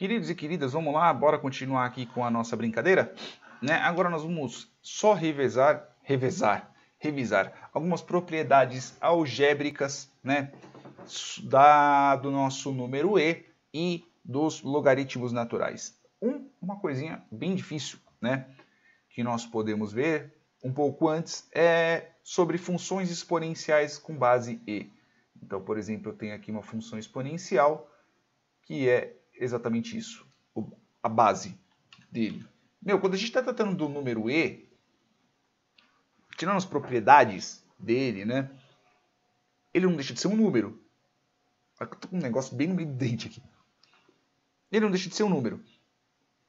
Queridos e queridas, vamos lá, bora continuar aqui com a nossa brincadeira? Né? Agora nós vamos só revisar algumas propriedades algébricas, né, do nosso número e dos logaritmos naturais. Uma coisinha bem difícil, né, que nós podemos ver um pouco antes é sobre funções exponenciais com base e. Então, por exemplo, eu tenho aqui uma função exponencial que é exatamente isso, a base dele. Quando a gente está tratando do número e, tirando as propriedades dele, né, ele não deixa de ser um número. Eu tô com um negócio bem no meio do dente aqui. Ele não deixa de ser um número.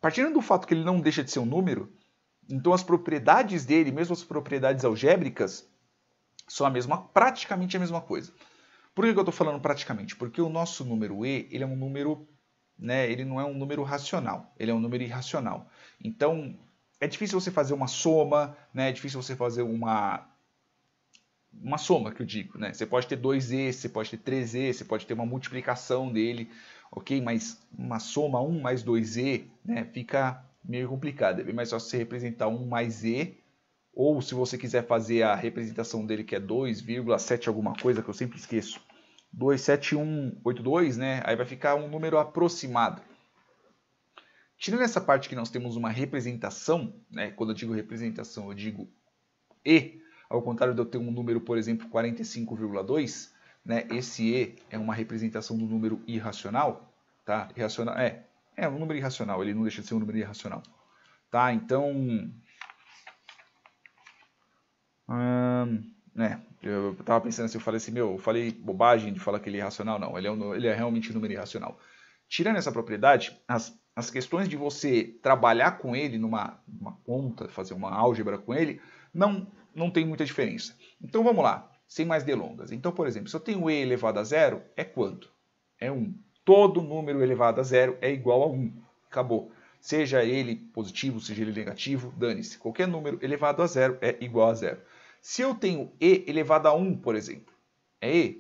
Partindo do fato que ele não deixa de ser um número, então as propriedades dele, mesmo as propriedades algébricas, são praticamente a mesma coisa. Por que eu estou falando praticamente? Porque o nosso número e, ele é um número, né, ele não é um número racional, ele é um número irracional. Então, é difícil você fazer uma soma, né, é difícil você fazer uma soma, que eu digo, né? Você pode ter 2e, você pode ter 3e, você pode ter uma multiplicação dele, ok? Mas uma soma 1 mais 2e, né, fica meio complicado. É bem mais fácil você representar 1 mais e, ou se você quiser fazer a representação dele, que é 2,7 alguma coisa, que eu sempre esqueço, 27182, né? Aí vai ficar um número aproximado. Tirando essa parte que nós temos uma representação, né? Quando eu digo representação, eu digo e, ao contrário de eu ter um número, por exemplo, 45,2, né? Esse e é uma representação do número irracional, tá? Irracional, é um número irracional, ele não deixa de ser um número irracional, tá? Então, eu tava pensando assim, eu falei assim, eu falei bobagem de falar que ele é irracional, não, ele é realmente um número irracional. Tirando essa propriedade, as questões de você trabalhar com ele numa conta, fazer uma álgebra com ele, não tem muita diferença. Então vamos lá, sem mais delongas. Então, por exemplo, se eu tenho e elevado a zero, é quanto? É 1. Todo número elevado a zero é igual a 1. Acabou. Seja ele positivo, seja ele negativo, dane-se. Qualquer número elevado a zero é igual a zero. Se eu tenho e elevado a 1, por exemplo,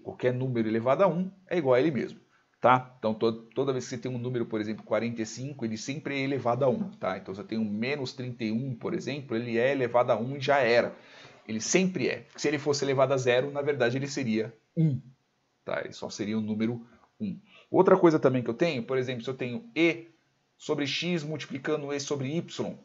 qualquer número elevado a 1 é igual a ele mesmo. Tá? Então, toda vez que você tem um número, por exemplo, 45, ele sempre é elevado a 1. Tá? Então, se eu tenho menos 31, por exemplo, ele é elevado a 1 e já era. Ele sempre é. Se ele fosse elevado a 0, na verdade, ele seria 1. Tá? Ele só seria o número 1. Outra coisa também que eu tenho, por exemplo, se eu tenho e sobre x multiplicando e sobre y,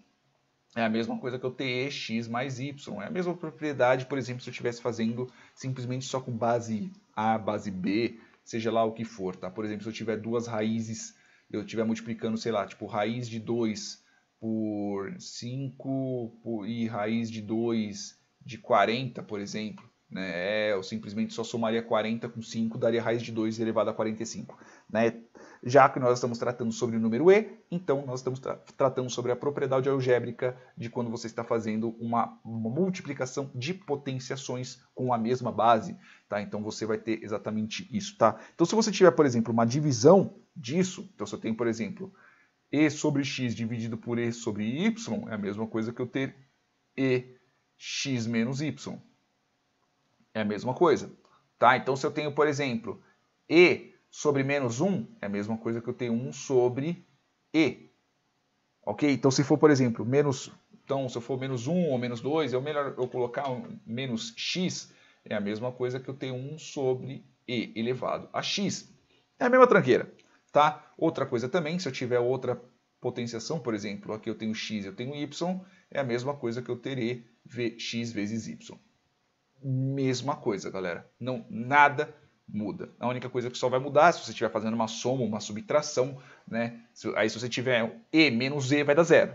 é a mesma coisa que eu ter x mais y. É a mesma propriedade, por exemplo, se eu estivesse fazendo simplesmente só com base A, base B, seja lá o que for. Tá? Por exemplo, se eu tiver duas raízes, eu estiver multiplicando, sei lá, tipo raiz de 2 por 5 e raiz de 2 de 40, por exemplo. Né? Eu simplesmente só somaria 40 com 5, daria raiz de 2 elevado a 45. Né? Já que nós estamos tratando sobre o número e, então nós estamos tratando sobre a propriedade algébrica de quando você está fazendo uma multiplicação de potenciações com a mesma base. Tá? Então você vai ter exatamente isso. Tá? Então se você tiver, por exemplo, uma divisão disso, então se eu tenho, por exemplo, e sobre x dividido por e sobre y, é a mesma coisa que eu ter e x menos y. É a mesma coisa. Tá? Então se eu tenho, por exemplo, e sobre menos 1, é a mesma coisa que eu tenho 1 sobre e. Ok? Então se for, por exemplo, se eu for menos 1 ou menos 2, é melhor eu colocar menos x, é a mesma coisa que eu tenho 1 sobre e elevado a x. É a mesma tranqueira. Tá? Outra coisa também, se eu tiver outra potenciação, por exemplo, aqui eu tenho x e eu tenho y, é a mesma coisa que eu terei x vezes y. Mesma coisa, galera. Não, nada muda. A única coisa que só vai mudar é se você estiver fazendo uma soma, uma subtração, né? Aí se você tiver e menos e vai dar zero.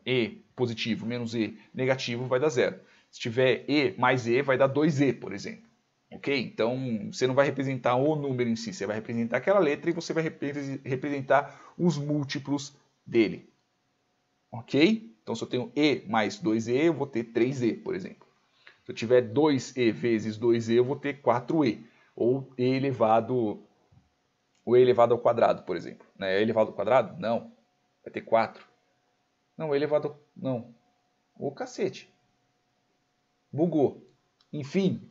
E positivo menos e negativo vai dar zero. Se tiver e mais e vai dar 2e, por exemplo. Ok? Então você não vai representar o número em si, você vai representar aquela letra e você vai representar os múltiplos dele. Ok? Então se eu tenho e mais 2e, eu vou ter 3e, por exemplo. Se eu tiver 2e vezes 2e, eu vou ter 4e. Ou e elevado ao quadrado, por exemplo. É elevado ao quadrado? Não. Vai ter 4. Não, elevado... Não. Ô, cacete. Bugou. Enfim,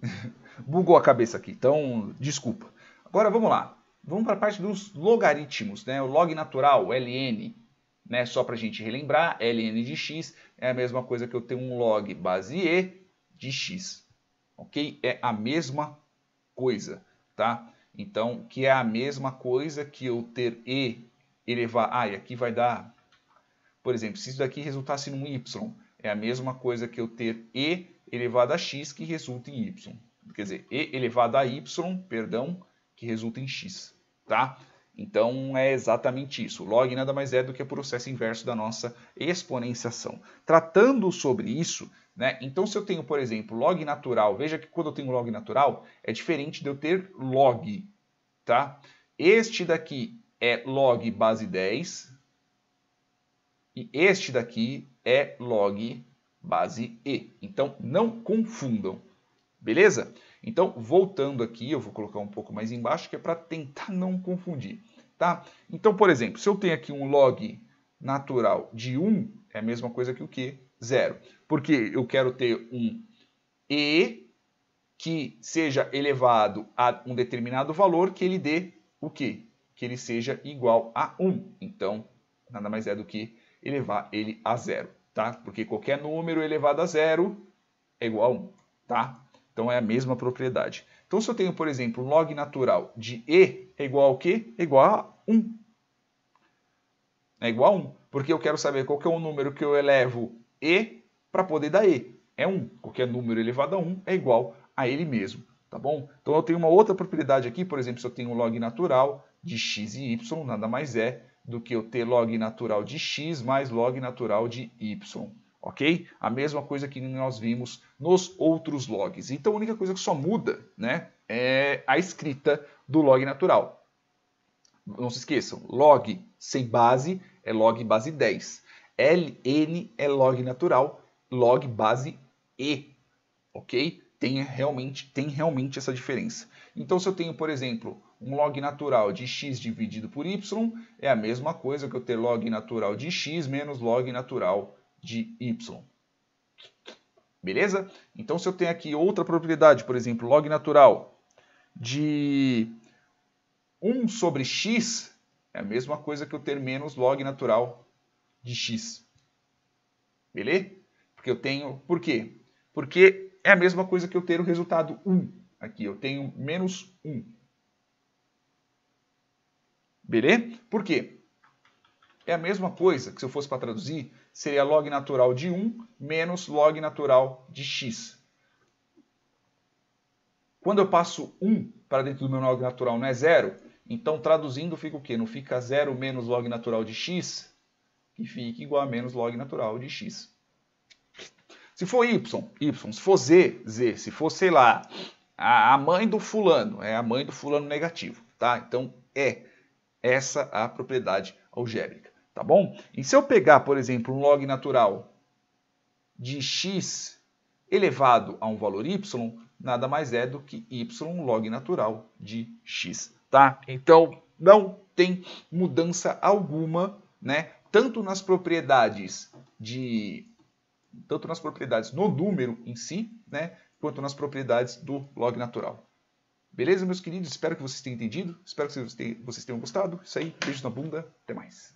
bugou a cabeça aqui. Então, desculpa. Agora, vamos lá. vamos para a parte dos logaritmos, né? O log natural, ln, né? Só para a gente relembrar, ln de x é a mesma coisa que eu ter um log base e de x, ok? É a mesma coisa, tá? Então, que é a mesma coisa que eu ter e elevado... Ah, e aqui vai dar... Por exemplo, se isso daqui resultasse num y, é a mesma coisa que eu ter e elevado a x que resulta em y. Quer dizer, e elevado a y, perdão, que resulta em x, tá? Então, é exatamente isso. O log nada mais é do que o processo inverso da nossa exponenciação. Tratando sobre isso, né? Então, se eu tenho, por exemplo, log natural, veja que quando eu tenho log natural, é diferente de eu ter log, tá? Este daqui é log base 10 e este daqui é log base e. Então, não confundam, beleza? Então, voltando aqui, eu vou colocar um pouco mais embaixo, que é para tentar não confundir, tá? Então, por exemplo, se eu tenho aqui um log natural de 1, é a mesma coisa que o quê? 0. Porque eu quero ter um e que seja elevado a um determinado valor que ele dê o quê? Que ele seja igual a 1. Então, nada mais é do que elevar ele a 0, tá? Porque qualquer número elevado a 0 é igual a 1, tá? Então é a mesma propriedade. Então se eu tenho, por exemplo, um log natural de e é igual ao quê? É igual a 1. É igual a 1, porque eu quero saber qual que é o número que eu elevo e para poder dar e. É 1. Qualquer número elevado a 1 é igual a ele mesmo, tá bom? Então eu tenho uma outra propriedade aqui, por exemplo, se eu tenho um log natural de x e y, nada mais é do que eu ter log natural de x mais log natural de y. Ok? A mesma coisa que nós vimos nos outros logs. Então a única coisa que só muda, né, é a escrita do log natural. Não se esqueçam, log sem base é log base 10. ln é log natural, log base e. Ok? Tem realmente essa diferença. Então se eu tenho, por exemplo, um log natural de x dividido por y, é a mesma coisa que eu ter log natural de x menos log natural de y. Beleza? Então, se eu tenho aqui outra propriedade, por exemplo, log natural de 1 sobre x, é a mesma coisa que eu ter menos log natural de x. Beleza? Porque eu tenho... Por quê? Porque é a mesma coisa que eu ter o resultado 1. Aqui eu tenho menos 1. Beleza? Por quê? É a mesma coisa que se eu fosse para traduzir, seria log natural de 1 menos log natural de x. Quando eu passo 1 para dentro do meu log natural não é 0, então traduzindo fica o quê? Não fica 0 menos log natural de x, que fica igual a menos log natural de x. Se for y, y. Se for z, z. Se for, sei lá, a mãe do fulano, é a mãe do fulano negativo, tá? Então é essa a propriedade algébrica. Tá bom? E se eu pegar, por exemplo, um log natural de x elevado a um valor y, nada mais é do que y log natural de x. Tá? Então, não tem mudança alguma, né? Tanto nas propriedades no número em si, né? Quanto nas propriedades do log natural. Beleza, meus queridos? Espero que vocês tenham entendido. Espero que vocês tenham gostado. Isso aí, beijos na bunda. Até mais.